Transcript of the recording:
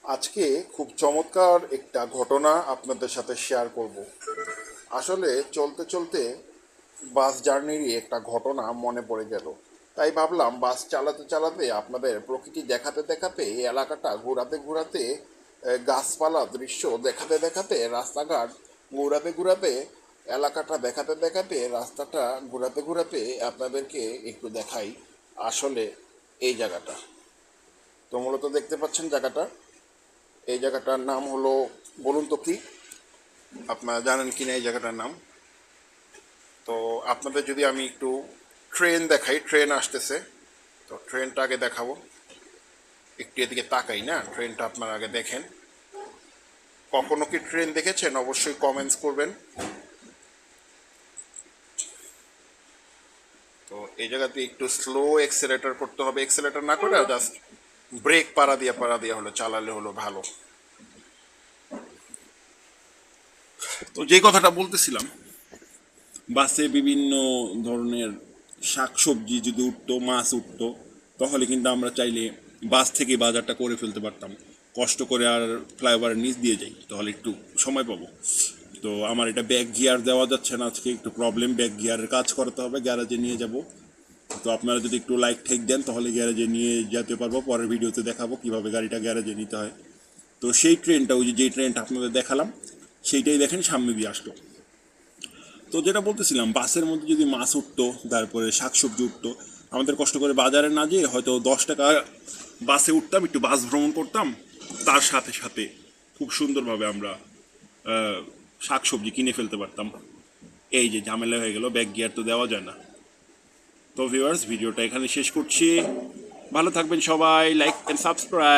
আজকে খুব চমৎকার একটা ঘটনা আপনাদের সাথে শেয়ার করব। আসলে চলতে চলতে বাস জার্নিরই একটা ঘটনা মনে পড়ে গেল। তাই ভাবলাম বাস চালাতে চালাতে আপনাদের প্রকৃতি দেখাতে দেখাতে এই এলাকাটা ঘোরাতে ঘোরাতে গাছপালা দৃশ্য দেখাতে দেখাতে রাস্তাঘাট ঘোরাতে ঘোরাতে এলাকাটা দেখাতে দেখাতে রাস্তাটা ঘোরাতে ঘোরাতে আপনাদেরকে একটু দেখাই আসলে এই জায়গাটা। তো মূলত দেখতে পাচ্ছেন জায়গাটা, এই জায়গাটার নাম হলো, বলুন তো কি, আপনারা জানেন কি না এই জায়গাটার নাম? তো আপনাদের যদি আমি একটু ট্রেন দেখাই, ট্রেন আসতেছে, তো ট্রেনটা আগে দেখাবো। একটু এদিকে তাকাই না, ট্রেনটা আপনারা আগে দেখেন। কখনো কি ট্রেন দেখেছেন অবশ্যই কমেন্টস করবেন। তো এই জায়গাতে একটু স্লো এক্সেলেটার করতে হবে, এক্সেলেটার না করে জাস্ট ব্রেক পাড়া দিয়ে হলো চালালে হলো ভালো। তো যে কথাটা বলতেছিলাম, বাসে বিভিন্ন ধরনের শাকসবজি যদি উঠতো, মাছ উঠতো, তাহলে কিন্তু আমরা চাইলে বাস থেকে বাজারটা করে ফেলতে পারতাম। কষ্ট করে আর ফ্লাইওভারের নিচ দিয়ে যাই, তাহলে একটু সময় পাবো। তো আমার এটা ব্যাক গিয়ার দেওয়া যাচ্ছে না, আজকে একটু প্রবলেম, ব্যাক গিয়ারের কাজ করতে হবে, গ্যারেজে নিয়ে যাব। তো আপনারা যদি একটু লাইক ঠেক দেন তাহলে গ্যারেজে নিয়ে যেতে পারবো, পরের ভিডিওতে দেখাবো কীভাবে গাড়িটা গ্যারেজে নিতে হয়। তো সেই ট্রেনটা, ওই যে ট্রেনটা আপনাদের দেখালাম, সেইটাই দেখেন সামনে দিয়ে আসলো। তো যেটা বলতেছিলাম, বাসের মধ্যে যদি মাছ উঠতো, তারপরে শাকসবজি উঠতো, আমাদের কষ্ট করে বাজারে না যেয়ে হয়তো 10 টাকা বাসে উঠতাম, একটু বাস ভ্রমণ করতাম, তার সাথে সাথে খুব সুন্দরভাবে আমরা শাকসবজি কিনে ফেলতে পারতাম। এই যে ঝামেলা হয়ে গেল, ব্যাক গিয়ার তো দেওয়া যায় না। তো ভিউয়ার্স, ভিডিওটা এখানে শেষ করছি। ভালো থাকবেন সবাই, লাইক অ্যান্ড সাবস্ক্রাইব।